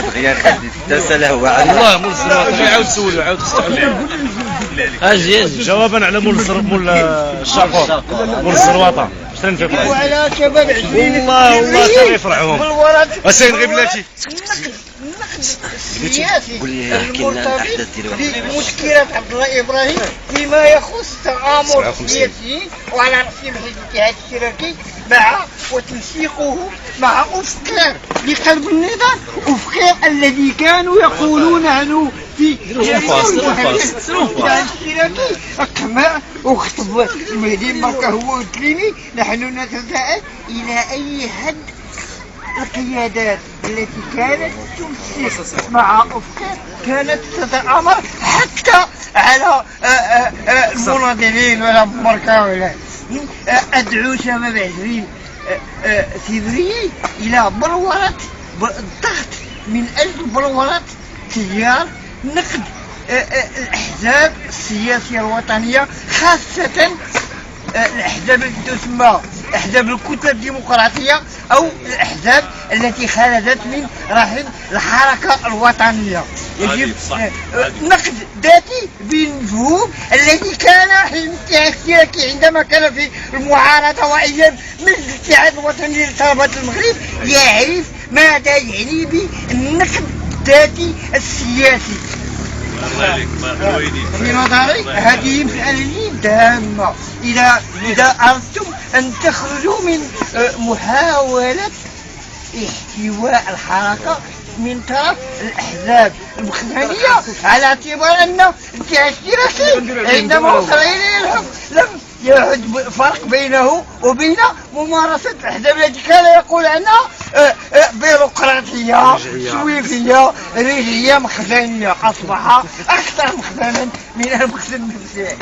كتغير داز له والله مول السلواطه يعاود سولو عاود تستعمل اجي جوابا على مول الشاقور مول السلواطه 20 فبراير وعلى شباب 20 والله حتى يفرحهم اسين غير بلاتي السياسي قول لي احكي لنا الاحداث ديالو مشكلة عبد الله إبراهيم فيما يخص تآمر السياسيين وعلى رأسهم حزب الاتحاد الاشتراكي مع وتنسيقه مع أفكار لقلب النظام أفكار الذي كانوا يقولون عنه في الاتحاد الاشتراكي كما اخطب المهدي مركه هو التليمي. نحن نتساءل إلى أي حد القيادات التي كانت تمسك مع أفكار كانت تتآمر حتى على المناضلين ولا مركه ولا. أدعو شباب 20 فبراير إلى بلورة الضغط من أجل بلورة تيار نقد الأحزاب السياسية الوطنية، خاصة الأحزاب التي تسمى أحزاب الكتلة الديمقراطية أو الأحزاب التي خرجت من رحم الحركة الوطنية. يجب نقد ذاتي بالمفهوم الذي كان حزب الاتحاد الاشتراكي عندما كان في المعارضة وأيام مجلس الاتحاد الوطني لطلبة المغرب يعرف ماذا يعني بالنقد الذاتي السياسي. في نظري هذه مسألة هامة إذا أردتم أن تخرجوا من محاولة احتواء الحركة من طرف الأحزاب المخزنية، على اعتبار أن الاتحاد الاشتراكي عندما وصل إليه الحكم لم يعد فرق بينه وبين ممارسة الأحزاب التي كان يقول عنها بيروقراطية سويفية رجعية مخزنية، أصبح أكثر مخزنا من المخزن النفسي.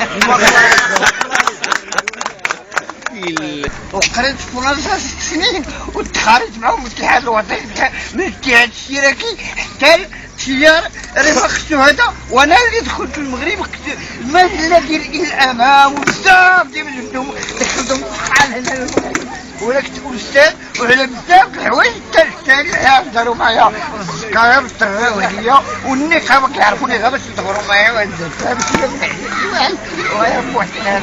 وقريت في فرنسا 6 سنين وتخرجت معهم الاتحاد الوطني من الاتحاد الاشتراكي حتى تيار رفاق الشهداء. وانا اللي دخلت المغرب المجله ديال الامام وبزاف ديال الجندهم دخلتهم بحال هنا المغرب ولا كنت استاذ وعلى بزاف الحوايج حتى داروا معايا السكاير والتراويحيه والنقابه كيعرفوني غير باش يدخلوا معايا وهذا وهي بوحدنا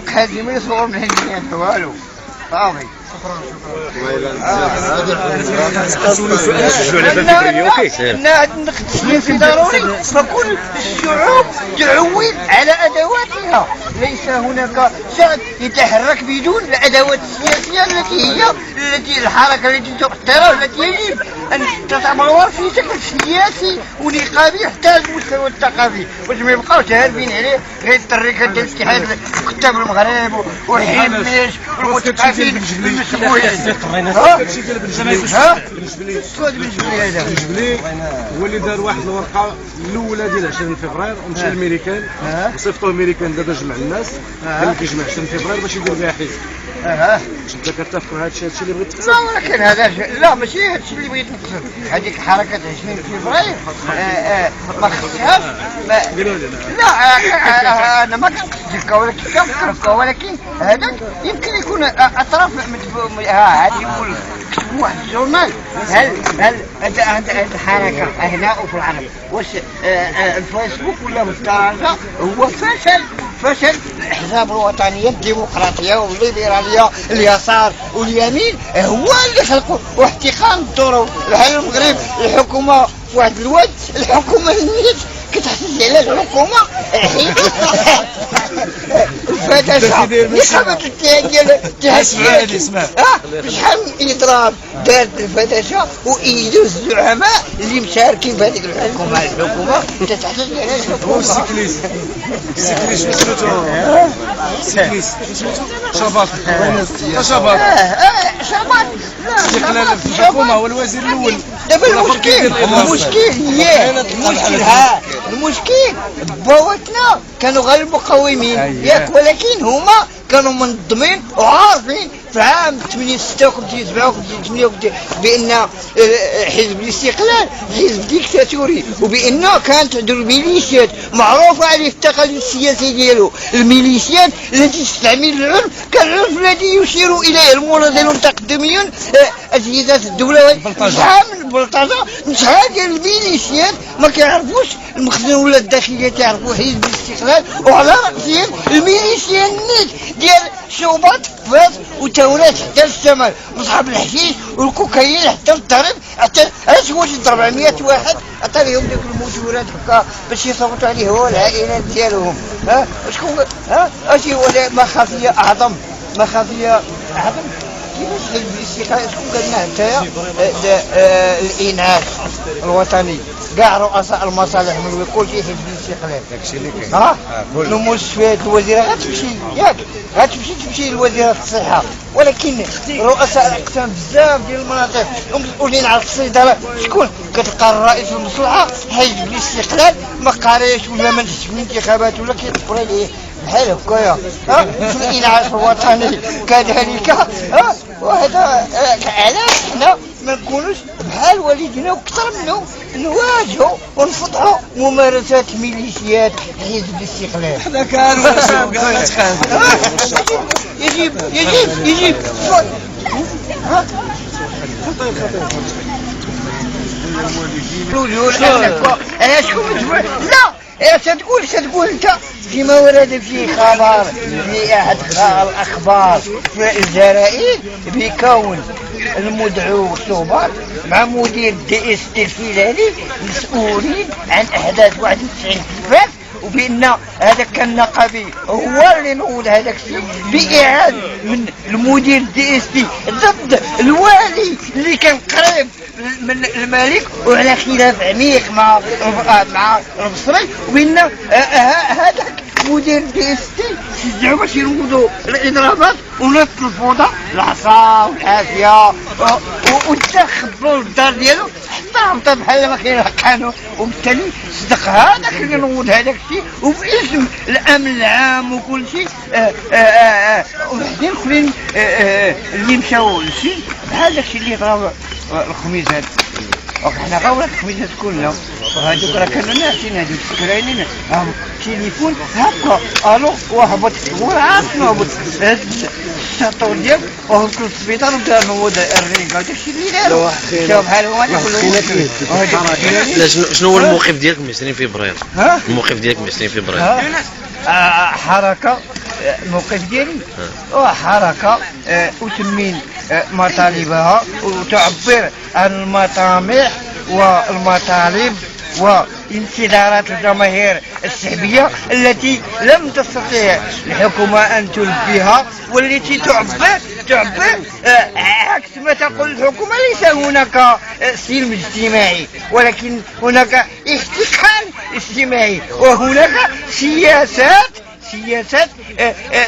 هادي ما يصور من هنا والو صافي. النقد السياسي ضروري فكل الشعوب تعول على ادواتها، ليس هناك شعب يتحرك بدون الادوات السياسيه التي الحركه التي تؤثرها والتي يجب ان تتبلور في شكل سياسي ونقابي حتى المستوى الثقافي باش ما يبقاوش هاربين عليه غير الطريقه ديال الاتحاد كتاب المغرب والحماش والمثقفين بالنسبه هو اللي دار واحد الورقه الاولى ديال 20 فبراير ومشى للميريكان وصيفطوه الميريكان دابا جمع الناس كان كيجمع 20 فبراير باش يدير بها حزب. انت كتفق مع هادشي اللي بغيت تقصد؟ لا ولكن هذا لا ماشي هادشي اللي بغيت نقصد. هذيك حركه 20 فبراير ما خصهاش لا انا ما كنقصدك ولكن كنفكرك، ولكن هذا يمكن يكون اطراف هذه يقول كتبوا واحد الجورنال هل الحركه هنا وفي العرب واش الفيسبوك ولا بالدرجه هو فشل الاحزاب الوطنيه الديمقراطيه والليبراليه اليسار واليمين هو اللي خلقوا واحتقان الدور بحال المغرب الحكومه واحد الواد الحكومه النيت كتحسس على الحكومه الفتاشه نقابه الاتحاد ديال شحال من اضراب دارت الفتاشه وايدوا الزعماء اللي مشاركين في هذيك الحكومه تتحسس على الحكومه. السيكليست شباب استقلال في الحكومه هو الوزير الاول. دابا المشكل المشكل بواتنا كانوا غير مقاومين ياك، ولكن هما كانوا منظمين وعارفين في عام 56 57 58 بان حزب الاستقلال حزب ديكتاتوري، وبان كانت عنده الميليشيات معروفه عليه في التقاليد السياسيه ديالو، الميليشيات التي تستعمل العنف كالعنف الذي يشير اليه المناضلون التقدميون اجهزه الدوله. شحال من البلطجه، شحال ديال الميليشيات ما كيعرفوش المخزن ولا الداخليه تعرفوا حزب الاستقلال، وعلى راسهم الميليشيا النيت ديال شوبات فاس وتورات حتى للشمال، مصحاب الحشيش والكوكايين حتى للضرب، حتى واش 400 واحد عطا لهم ديك الموجورات هكا باش يصوتوا عليه هو العائلات ديالهم. شكون اشي ولا مخافيه اعظم، مخافيه اعظم كيفاش حزب الاستقلال شكون قال لنا نتايا الانعاش الوطني كاع رؤساء المصالح من كلشي حزب الاستقلال داكشي اللي كاين. المستشفيات الوزيره غتمشي ياك، غتمشي لوزيره الصحه، ولكن رؤساء الاقسام بزاف ديال المناطق المسؤولين على الصيدله شكون كتلقى رئيس المصلحه حزب الاستقلال ما قاريش ولا ما نجحش في الانتخابات ولا كيطبر عليه بحال هكايا. في الانعاش الوطني كذلك. وهذا علاش حنا ما نكونوش بحال والدينا وكثر منهم نواجهوا ونفضحوا ممارسات ميليشيات حزب الاستقلال. حنا كانوا يجب لا ستقول انت فيما ورد في خبر في احد الاخبار في الجرائد بكون المدعو شوبات مع مدير دي اس تي الفلاني مسؤولين عن احداث 91 فاس، وبان هذاك النقابي هو اللي نوض هذاك الشيء باعاده من المدير دي اس تي ضد الوالي اللي كان قريب من الملك وعلى خلاف عميق مع البصري، وبان هذاك مدير دي اس تي شجعوا باش ينوضوا الاضرابات ونط الفوضى العصا والعافيه ودخلوا للدار ديالو حتى هبط بحال ما كاين القانون، وبالتالي صدق هذاك اللي نوض هذاك الشيء وباسم الامن العام وكل شيء. وحدين اخرين اللي مشاو للشيء بحال داكشي اللي ضرب الخميسات، وحنا غاولة الخميسات كلهم، وهذوك راه كانوا ناعسين هذوك السكرانين تليفون هكا الو وهبط وراسنا هبط الشاطور ديالك وهبط للسبيطار وبدا نوض الرجال داكشي اللي داروا شوف بحال هما لا شنو هو الموقف ديالكم من 20 فبراير؟ الموقف ديالكم من 20 فبراير؟ حركة الموقف ديالي حركة أسمين مطالبها وتعبر عن المطامح والمطالب وانتظارات الجماهير الشعبية التي لم تستطيع الحكومة أن تلبيها، والتي تعبر عكس ما تقول الحكومة. ليس هناك سلم اجتماعي ولكن هناك احتكار اجتماعي، وهناك سياسات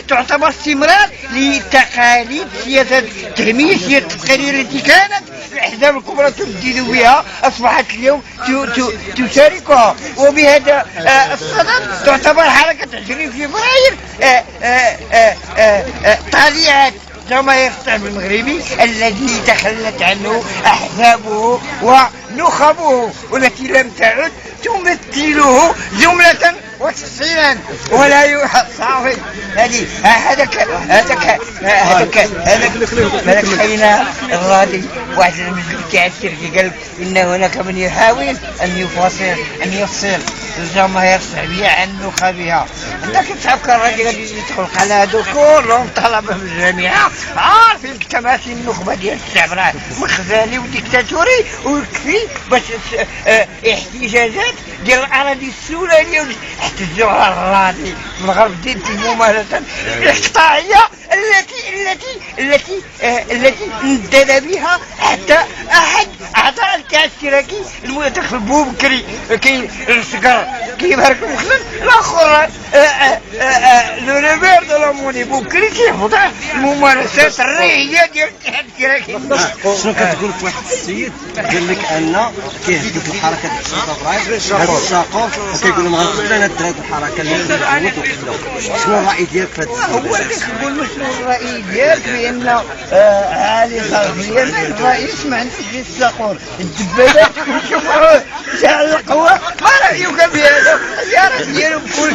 تعتبر استمرار لتقاليد سياسة تهميشية التقارير التي كانت الأحزاب الكبرى تجدد بها أصبحت اليوم تشاركها، وبهذا الصدد تعتبر حركة 20 فبراير طليعة جماهير الشعب المغربي الذي تخلت عنه أحزابه ونخبه والتي لم تعد تمثله جملة وتفصيلا ولا يحصل. هذاك خلينا الراضي واحد المجلس تاع الشركه قال ان هناك من يحاول ان يفصل الجماهير الشعبيه عن نخبها. انك تفكر الراجل غادي يدخل على هذو كلهم طلبه في الجامعه عارفين التماثيل النخبه ديال الشعب راه مخزني وديكتاتوري ويكفي باش احتجاجات ديال الاراضي السودانيه احتجوا على الراضي من غرب ديال الممارسه الاقطاعيه التي انتدى بها حتى احد اعضاء الاتحاد الاشتراكي المدخل بوبكري كاين السكر كيبارك المخزن الاخر لو ريفير دو لاموني بوكري كيحفظ الممارسات الريعيه ديال الاتحاد الكراكي. شنو كتقول في واحد السيد قال لك ان كيهبط الحركه ديال 6 فبراير هذا الشاقو كيقول لهم غنقتل انا الدراري الحركه اللي شنو الراي ديالك في هذا هو كيقول له شنو الراي ديالك بان علي خلفيه الرئيس ما عندوش الصقور الدبابات كيشوفوه شعل القوه ما رايك بهذا الزياره ديالو بكل